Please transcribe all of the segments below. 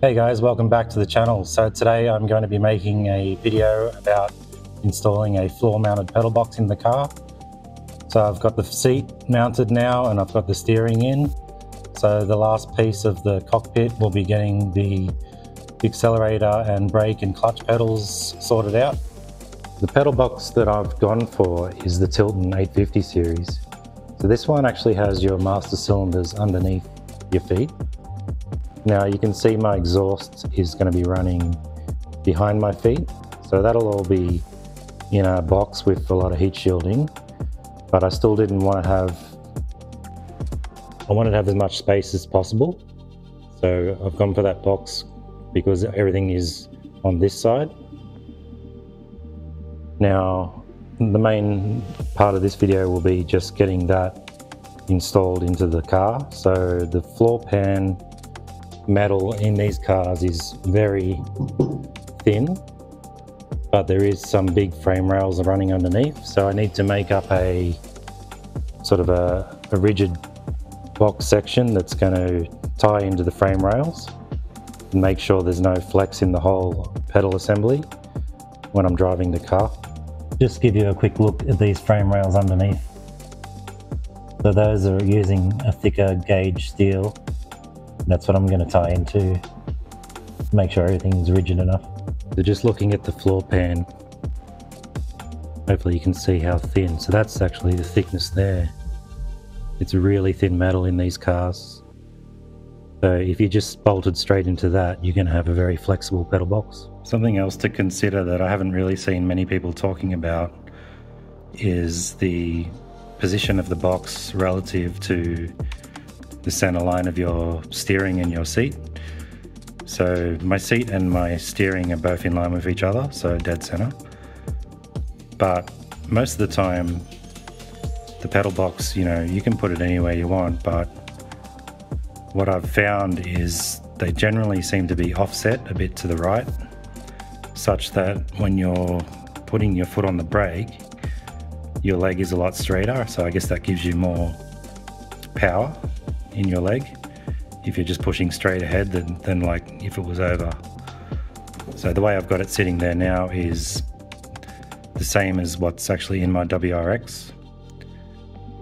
Hey guys, welcome back to the channel. So today I'm going to be making a video about installing a floor mounted pedal box in the car. So I've got the seat mounted now and I've got the steering in. So the last piece of the cockpit will be getting the accelerator and brake and clutch pedals sorted out. The pedal box that I've gone for is the Tilton 850 series. So this one actually has your master cylinders underneath your feet. Now you can see my exhaust is going to be running behind my feet, so that'll all be in a box with a lot of heat shielding, but I still didn't want to have, I wanted to have as much space as possible, so I've gone for that box because everything is on this side. Now the main part of this video will be just getting that installed into the car. So the floor pan metal in these cars is very thin, but there is some big frame rails running underneath, so I need to make up a sort of a rigid box section that's going to tie into the frame rails and make sure there's no flex in the whole pedal assembly when I'm driving the car. Just give you a quick look at these frame rails underneath. So those are using a thicker gauge steel. That's what I'm going to tie into, make sure everything's rigid enough. So just looking at the floor pan, hopefully you can see how thin. So that's actually the thickness there. It's really thin metal in these cars. So if you just bolted straight into that, you're going to have a very flexible pedal box. Something else to consider that I haven't really seen many people talking about is the position of the box relative to the center line of your steering and your seat. So my seat and my steering are both in line with each other, so dead center. But most of the time, the pedal box, you can put it anywhere you want, but what I've found is they generally seem to be offset a bit to the right, such that when you're putting your foot on the brake, your leg is a lot straighter, so I guess that gives you more power in your leg if you're just pushing straight ahead than like if it was over. So the way I've got it sitting there now is the same as what's actually in my WRX.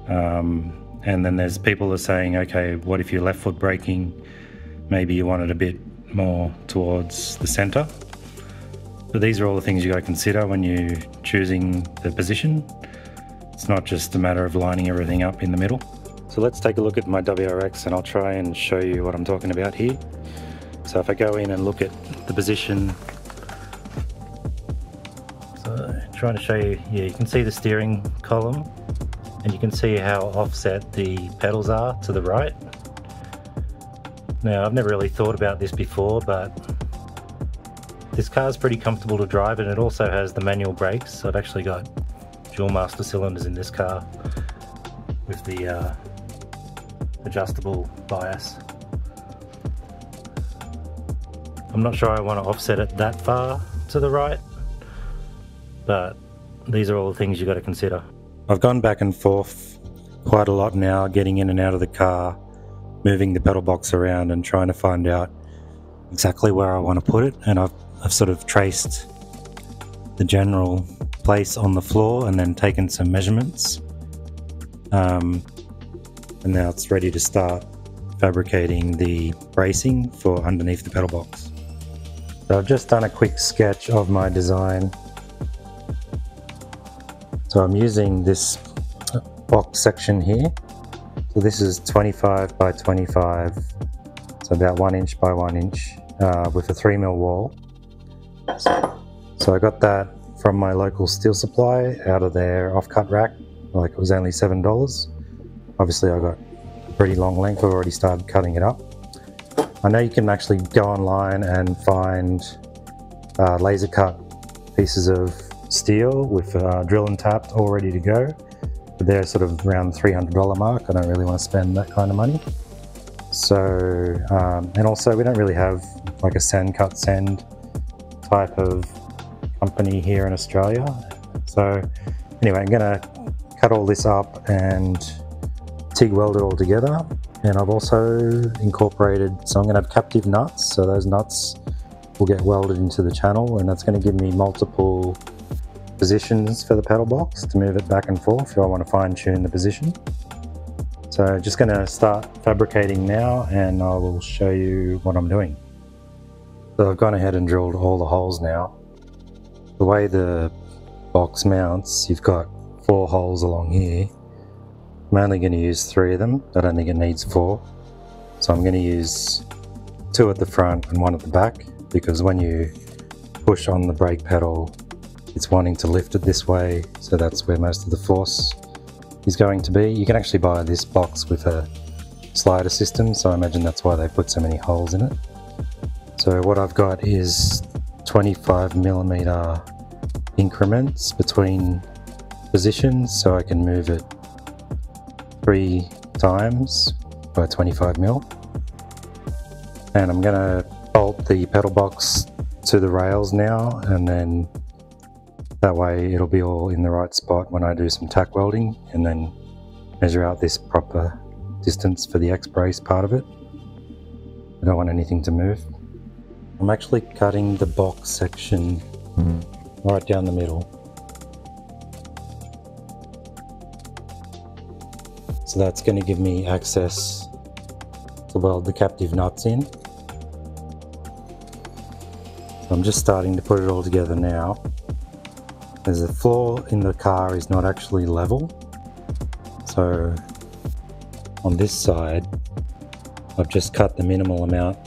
And then there's people that are saying, okay, what if you're left foot braking? Maybe you want it a bit more towards the center. But these are all the things you got to consider when you're choosing the position. It's not just a matter of lining everything up in the middle. So let's take a look at my WRX and I'll try and show you what I'm talking about here. So if I go in and look at the position, so trying to show you, yeah, you can see the steering column and you can see how offset the pedals are to the right. Now I've never really thought about this before, but this car is pretty comfortable to drive and it also has the manual brakes. So I've actually got dual master cylinders in this car with the adjustable bias. I'm not sure I want to offset it that far to the right, but these are all the things you got to consider. I've gone back and forth quite a lot now, getting in and out of the car, moving the pedal box around and trying to find out exactly where I want to put it, and I've sort of traced the general place on the floor and then taken some measurements. And now it's ready to start fabricating the bracing for underneath the pedal box. So I've just done a quick sketch of my design. So I'm using this box section here. So this is 25 by 25, so about 1 inch by 1 inch with a 3mm wall. So I got that from my local steel supply out of their off-cut rack, like it was only $7. Obviously I got a pretty long length, I've already started cutting it up. I know you can actually go online and find laser cut pieces of steel with drill and tapped all ready to go, but they're sort of around the $300 mark. I don't really want to spend that kind of money. So, and also we don't really have like a sand cut send type of company here in Australia. So anyway, I'm gonna cut all this up and TIG weld it all together And I've also incorporated, so I'm going to have captive nuts, so those nuts will get welded into the channel, and that's going to give me multiple positions for the pedal box to move it back and forth if I want to fine tune the position. So just going to start fabricating now, and I will show you what I'm doing. So I've gone ahead and drilled all the holes now. The way the box mounts, you've got 4 holes along here. I'm only going to use 3 of them. I don't think it needs 4. So I'm going to use 2 at the front and 1 at the back, because when you push on the brake pedal, it's wanting to lift it this way, so that's where most of the force is going to be. You can actually buy this box with a slider system, so I imagine that's why they put so many holes in it. So what I've got is 25mm increments between positions, so I can move it 3 times by 25mm. And I'm going to bolt the pedal box to the rails now, and then that way it'll be all in the right spot when I do some tack welding, and then measure out this proper distance for the X-brace part of it. I don't want anything to move. I'm actually cutting the box section right down the middle. So that's going to give me access to weld the captive nuts in. So I'm just starting to put it all together now. As the floor in the car is not actually level, so on this side I've just cut the minimal amount,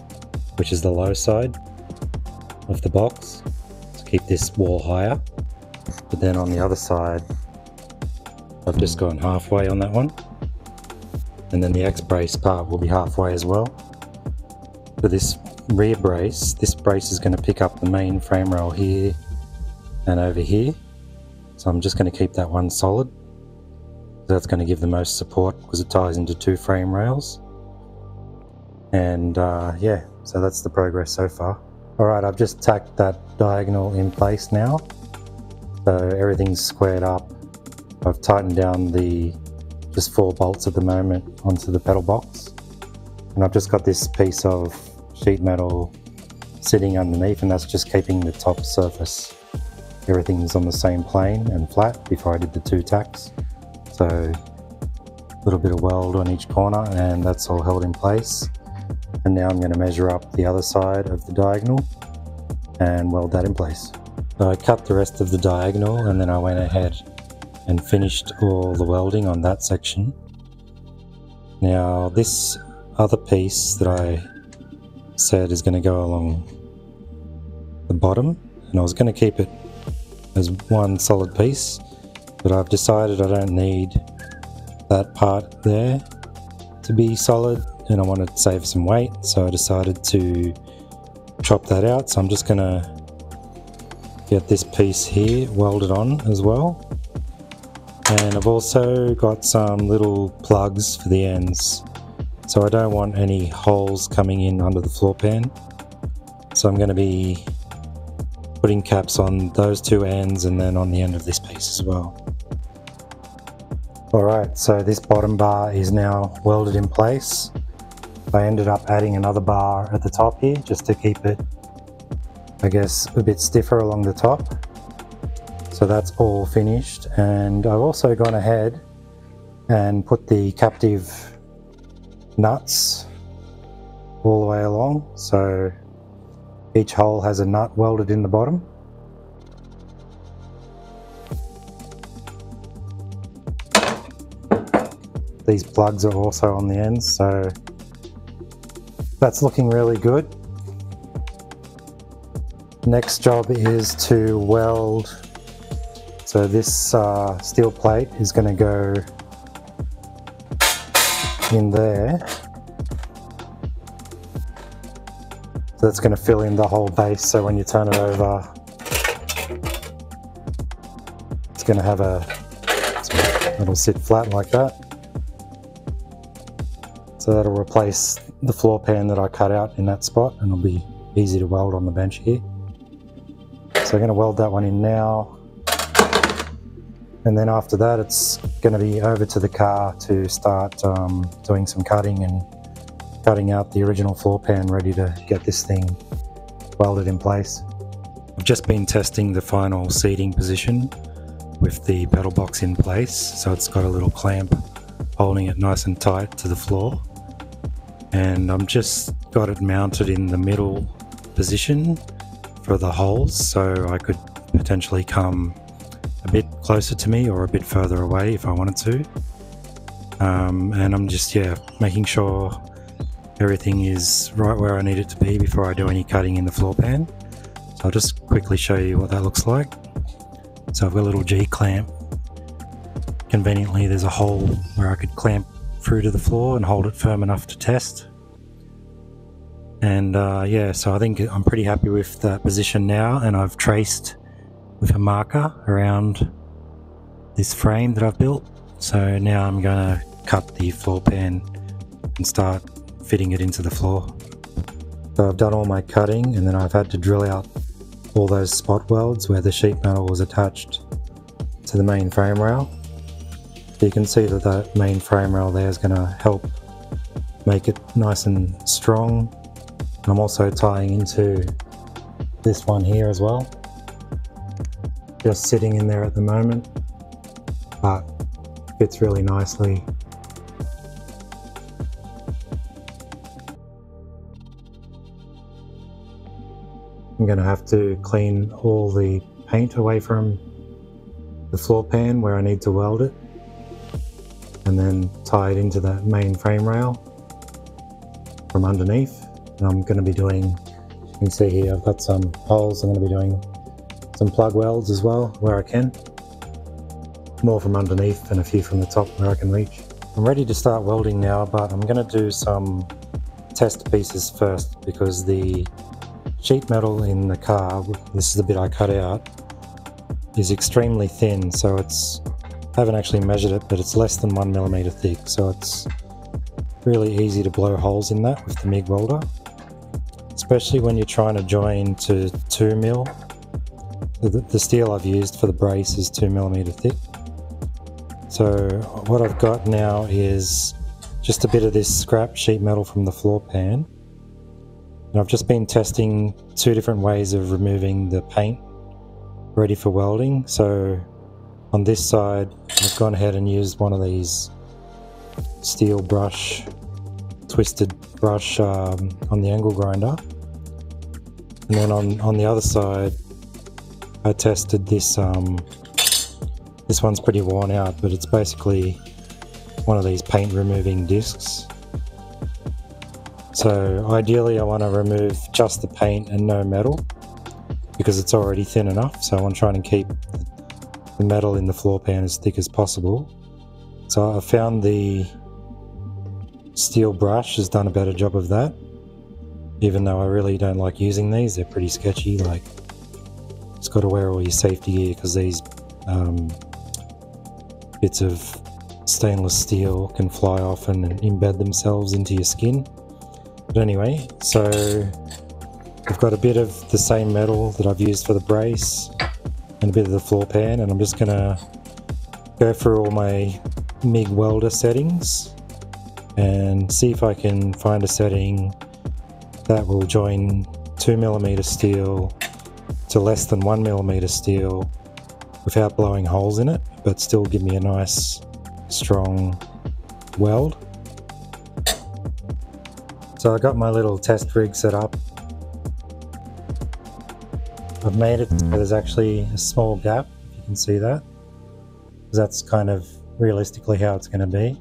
which is the low side of the box, to keep this wall higher. But then on the other side I've just gone halfway on that one, and then the X-brace part will be halfway as well. For this rear brace, this brace is going to pick up the main frame rail here and over here, so I'm just going to keep that one solid. That's going to give the most support because it ties into 2 frame rails. And yeah, so that's the progress so far. Alright, I've just tacked that diagonal in place now, so everything's squared up. I've tightened down the just 4 bolts at the moment onto the pedal box, and I've just got this piece of sheet metal sitting underneath, and that's just keeping the top surface, everything's on the same plane and flat before I did the 2 tacks. So a little bit of weld on each corner, and that's all held in place. And now I'm going to measure up the other side of the diagonal and weld that in place. So I cut the rest of the diagonal, and then I went ahead and finished all the welding on that section. Now this other piece that I said is going to go along the bottom, and I was going to keep it as one solid piece, but I've decided I don't need that part there to be solid, and I wanted to save some weight, so I decided to chop that out. So I'm just going to get this piece here welded on as well. And I've also got some little plugs for the ends, so I don't want any holes coming in under the floor pan. So I'm going to be putting caps on those 2 ends, and then on the end of this piece as well. Alright, so this bottom bar is now welded in place. I ended up adding another bar at the top here just to keep it, I guess, a bit stiffer along the top. So that's all finished, and I've also gone ahead and put the captive nuts all the way along, so each hole has a nut welded in the bottom. These plugs are also on the ends, so that's looking really good. Next job is to weld. So this steel plate is going to go in there. So that's going to fill in the whole base, so when you turn it over, it's going to have it'll sit flat like that. So that'll replace the floor pan that I cut out in that spot, and it'll be easy to weld on the bench here. So I'm going to weld that one in now, And then after that, it's going to be over to the car to start doing some cutting and cutting out the original floor pan, ready to get this thing welded in place. I've just been testing the final seating position with the pedal box in place, so it's got a little clamp holding it nice and tight to the floor, and I'm just got it mounted in the middle position for the holes, so I could potentially come a bit closer to me or a bit further away if I wanted to. And I'm just making sure everything is right where I need it to be before I do any cutting in the floor pan. So I'll just quickly show you what that looks like. So I've got a little G-clamp. Conveniently there's a hole where I could clamp through to the floor and hold it firm enough to test. And so I think I'm pretty happy with that position now, and I've traced with a marker around this frame that I've built. So now I'm going to cut the floor pan and start fitting it into the floor. So I've done all my cutting, and then I've had to drill out all those spot welds where the sheet metal was attached to the main frame rail. So you can see that that main frame rail there is going to help make it nice and strong. And I'm also tying into this one here as well. Just sitting in there at the moment, but fits really nicely. I'm going to have to clean all the paint away from the floor pan where I need to weld it, and then tie it into the main frame rail from underneath. And I'm going to be doing, you can see here I've got some holes. I'm going to be doing some plug welds as well where I can, more from underneath and a few from the top where I can reach. I'm ready to start welding now, but I'm going to do some test pieces first, because the sheet metal in the car, this is the bit I cut out, is extremely thin. So it's, I haven't actually measured it, but it's less than 1 millimeter thick, so it's really easy to blow holes in that with the MIG welder, especially when you're trying to join to 2 mil. The steel I've used for the brace is 2 millimeter thick. So what I've got now is just a bit of this scrap sheet metal from the floor pan, and I've just been testing 2 different ways of removing the paint ready for welding. So on this side I've gone ahead and used one of these steel brush, twisted brush on the angle grinder, and then on the other side I tested this. This one's pretty worn out, but it's basically one of these paint removing discs. So ideally I want to remove just the paint and no metal, because it's already thin enough. So I want to try and keep the metal in the floor pan as thick as possible. So I found the steel brush has done a better job of that, even though I really don't like using these. They're pretty sketchy. Like, it's got to wear all your safety gear, because these bits of stainless steel can fly off and embed themselves into your skin. But anyway, so I've got a bit of the same metal that I've used for the brace and a bit of the floor pan, and I'm just going to go through all my MIG welder settings and see if I can find a setting that will join 2 millimeter steel to less than 1 millimeter steel without blowing holes in it, but still give me a nice strong weld. So I got my little test rig set up. I've made it so there's actually a small gap, if you can see that, because that's kind of realistically how it's going to be.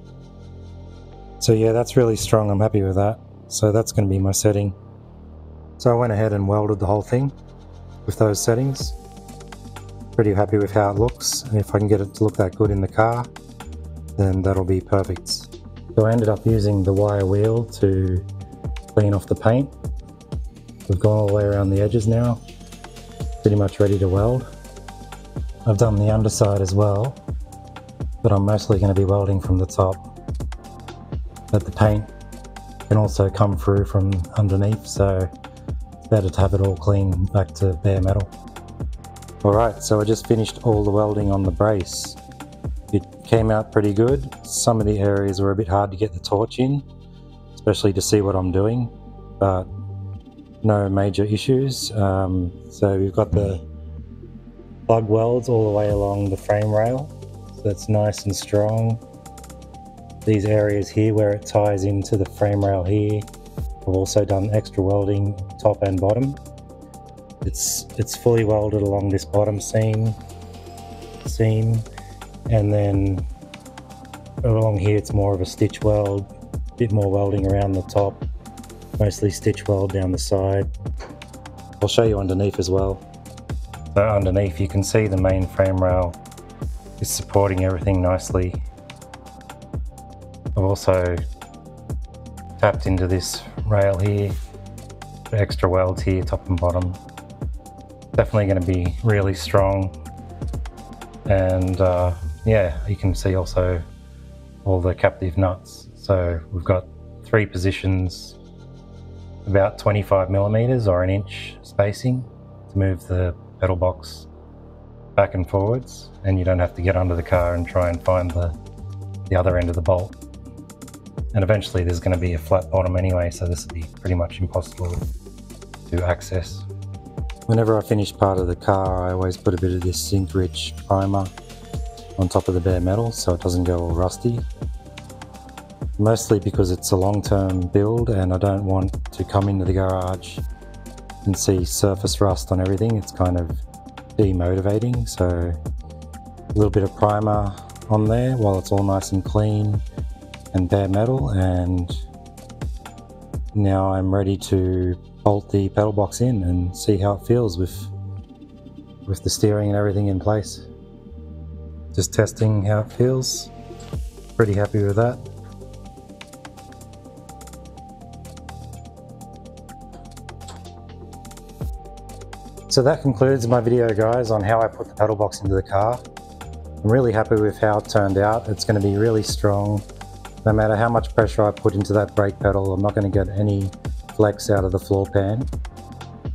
So yeah, that's really strong. I'm happy with that. So that's going to be my setting. So I went ahead and welded the whole thing with those settings. Pretty happy with how it looks, and if I can get it to look that good in the car, then that'll be perfect. So I ended up using the wire wheel to clean off the paint. We've gone all the way around the edges now, pretty much ready to weld. I've done the underside as well, but I'm mostly going to be welding from the top. But the paint can also come through from underneath, so it's better to have it all clean back to bare metal. Alright, so I just finished all the welding on the brace. It came out pretty good. Some of the areas were a bit hard to get the torch in, especially to see what I'm doing, but no major issues. So we've got the plug welds all the way along the frame rail, so it's nice and strong. These areas here where it ties into the frame rail here, I've also done extra welding top and bottom. It's fully welded along this bottom seam, and then along here it's more of a stitch weld, a bit more welding around the top, mostly stitch weld down the side. I'll show you underneath as well. So underneath you can see the main frame rail is supporting everything nicely. I've also tapped into this rail here, extra welds here, top and bottom. Definitely going to be really strong, and yeah, you can see also all the captive nuts. So we've got 3 positions, about 25 millimeters or an inch spacing to move the pedal box back and forwards, and you don't have to get under the car and try and find the other end of the bolt. And eventually there's going to be a flat bottom anyway, so this will be pretty much impossible to access. Whenever I finish part of the car, I always put a bit of this zinc-rich primer on top of the bare metal so it doesn't go all rusty. Mostly because it's a long-term build and I don't want to come into the garage and see surface rust on everything. It's kind of demotivating, so a little bit of primer on there while it's all nice and clean and bare metal, and now I'm ready to bolt the pedal box in and see how it feels with the steering and everything in place. Just testing how it feels. Pretty happy with that. So that concludes my video, guys, on how I put the pedal box into the car. I'm really happy with how it turned out. It's going to be really strong. No matter how much pressure I put into that brake pedal, I'm not going to get any flex out of the floor pan.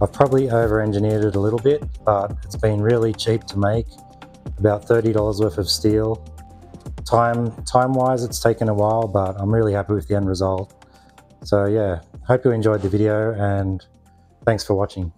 I've probably over-engineered it a little bit, but it's been really cheap to make, about $30 worth of steel. Time-wise, it's taken a while, but I'm really happy with the end result. So yeah, hope you enjoyed the video, and thanks for watching.